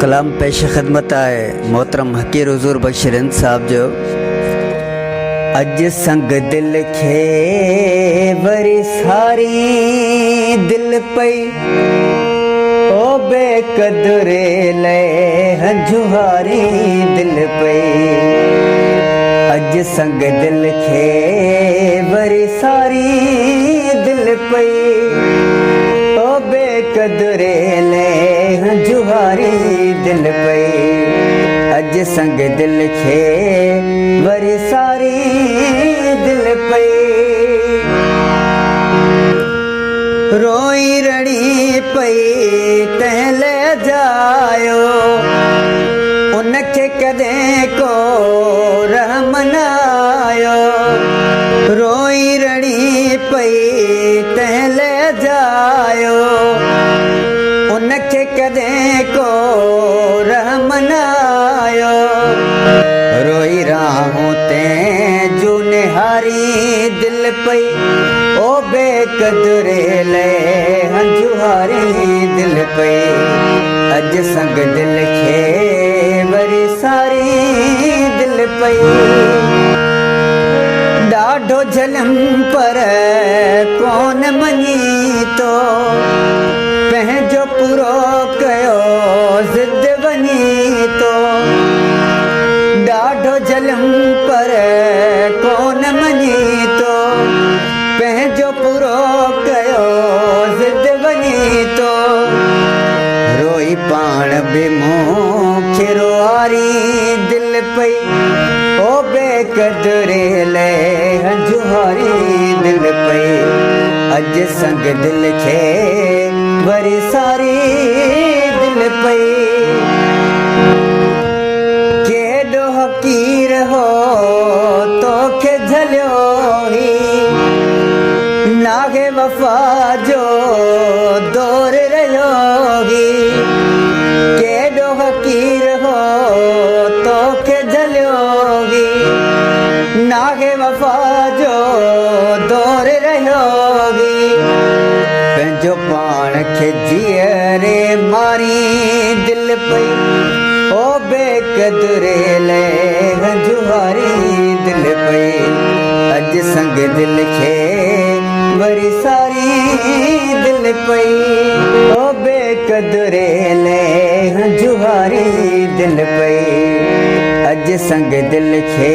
कलाम पेश खिदमत आए मोहतरम हकीर हुजूर बशीर हिंद साहब जो अज संग दिल खे वरी सारी दिल पई ओ बेकदरे ले हंजुहारी दिल पई। अज संग दिल खे वरी सारी दिल पई ओ बेकदरे ले हंजुहारी दिल पई। अज संग दिल खे वरी सारी दिल पई। रोई रड़ी पई तहले जायो उनखे कदें को रहम न आयो। रोई रड़ी पई तहले जायो उनखे कदें को रहम न आयो। रोई राहूं ते जू निहारी दिल पई ओ बेकदरे ले हंजुहारी दिल पई। अज संग दिल खे वरी सारी दिल पई। ॾाढो झलम पर कोन मञी तो पंहिंजो पूरो कयो ज़िद वञी तो। ॾाढो झलम पर कोन मञी तो पंहिंजो पूरो कयो ज़िद वञी तो। रोई पाण बि मूंखे रोआरी दिल पई ओ बेकदरे ले हंजुहारी दिल पई। अज संग दिल खे वरी सारी दिल पई। केॾो हकीर हो तोखे झलियो ही नागे वफ़ा जो दौर रहियो ही। केॾो हकीर हो तोखे झलियो ही नागे वफ़ा जो दौर रहियो ही। पंहिंजो पाण खे जीअरे मारी दिल पई ओ बेकदरे ले हंजुहारी दिल पई। अज संग दिल खे वरी सारी दिल पई ओ बेकदरे ले हंजुहारी दिल पई। अज संग दिल खे